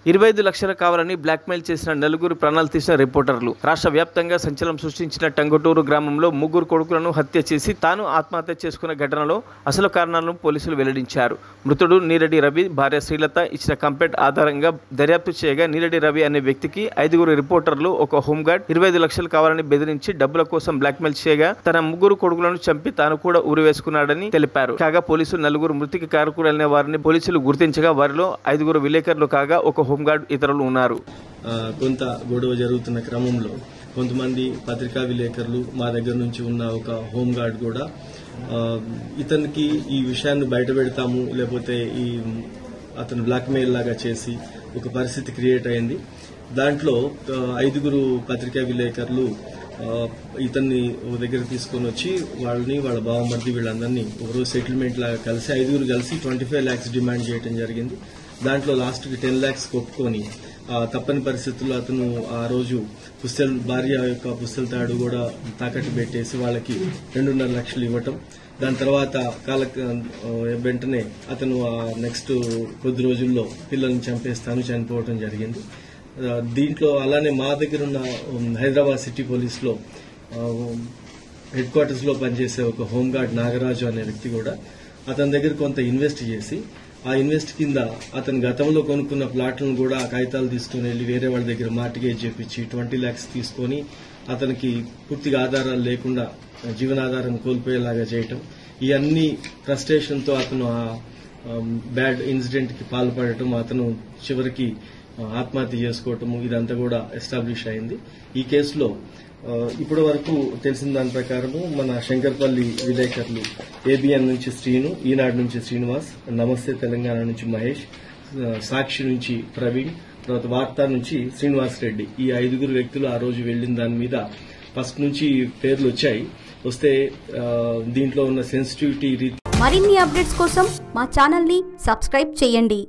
25 లక్షలు కావాలని బ్లాక్మెయిల్ చేసిన నలుగురు ప్రాణాలు తీసిన రిపోర్టర్లు. రాష్ట్ర వ్యాప్తంగా సంచలనం సృష్టించిన టంగుటూరు గ్రామంలో ముగ్గురు కొడుకులను హత్య చేసి తాను ఆత్మహత్య చేసుకున్న ఘటనలో అసలు కారణాలను పోలీసులు వెల్లడించారు. మృతుడు నీరెడ్డి రవి భార్య శ్రీలత ఇచ్చిన కంప్లైంట్ ఆధారంగా దర్యాప్తు చేయగా నీరెడ్డి రవి అనే వ్యక్తికి 5 రిపోర్టర్లు, ఒక హోంగార్డ్ 25 లక్షలు కావాలని బెదిరించి డబ్బుల కోసం బ్లాక్మెయిల్ చేయగా తన ముగ్గురు కొడుకులను చంపి తాను కూడా ఊరివేసుకున్నాడని తెలిపారు. కాగా పోలీసులు నలుగురు మృతికి కారకులైన వారిని పోలీసులు గుర్తించగా వారిలో 5 విలేకరులు కాగా ఒక హోంగార్డ్ ఇతరులు ఉన్నారు. కొంత గొడవ జరుగుతున్న క్రమంలో కొంతమంది పత్రికా విలేకరులు మా దగ్గర నుంచి ఉన్న ఒక హోంగార్డ్ కూడా ఇతనికి ఈ విషయాన్ని బయట పెడతాము లేకపోతే ఈ అతను బ్లాక్మెయిల్ లాగా చేసి ఒక పరిస్థితి క్రియేట్ అయింది. దాంట్లో 5 పత్రికా విలేకరులు ఇతన్ని దగ్గర తీసుకొని వచ్చి వాళ్ళ బావమర్ది వీళ్ళందరినీ ఒకరోజు సెటిల్మెంట్ లాగా కలిసి 5 కలిసి 25 lakhs డిమాండ్ చేయడం జరిగింది. దాంట్లో లాస్ట్కి 10 lakhs ఒప్పుకొని తప్పని పరిస్థితుల్లో అతను ఆ రోజు భార్య యొక్క పుస్తల తాడు కూడా తాకట్టు పెట్టేసి వాళ్ళకి 2.5 లక్షలు ఇవ్వటం. దాని తర్వాత వెంటనే అతను నెక్స్ట్ కొద్ది రోజుల్లో పిల్లల్ని చనిపోవటం జరిగింది. దీంట్లో అలానే మా దగ్గర ఉన్న హైదరాబాద్ సిటీ పోలీస్లో హెడ్ క్వార్టర్స్ లో పనిచేసే ఒక హోంగార్డ్ నాగరాజు అనే వ్యక్తి కూడా అతని దగ్గర కొంత ఇన్వెస్ట్ చేసి ఆ ఇన్వెస్ట్ కింద అతను గతంలో కొనుక్కున్న ప్లాట్లను కూడా ఆ కాగితాలు తీసుకుని వెళ్లి వేరే వాళ్ళ దగ్గర మార్టిగేజ్ చేపించి 20 lakhs తీసుకుని అతనికి పూర్తిగా ఆధారాలు లేకుండా జీవనాధారం కోల్పోయేలాగా చేయటం, ఈ అన్ని ఫ్రస్ట్రేషన్ తో అతను ఆ బ్యాడ్ ఇన్సిడెంట్ కి పాల్పడటం, అతను చివరికి ఆత్మహత్య చేసుకోవటము ఇదంతా కూడా ఎస్టాబ్లిష్ అయింది. ఈ కేసులో ఇప్పటి వరకు తెలిసిన దాని ప్రకారము మన శంకర్పల్లి విలేకరులు ఏబిఎన్ నుంచి శ్రీను, ఈనాడు నుంచి శ్రీనివాస్, నమస్తే తెలంగాణ నుంచి మహేష్, సాక్షి నుంచి ప్రవీణ్, తర్వాత వార్తా నుంచి శ్రీనివాస్ రెడ్డి, ఈ 5 వ్యక్తులు ఆ రోజు వెళ్లిన దాని మీద ఫస్ట్ నుంచి పేర్లు వస్తే దీంట్లో ఉన్న సెన్సిటివిటీ మరిన్ని అప్డేట్స్ కోసం మా ఛానల్ ని సబ్స్క్రైబ్ చేయండి.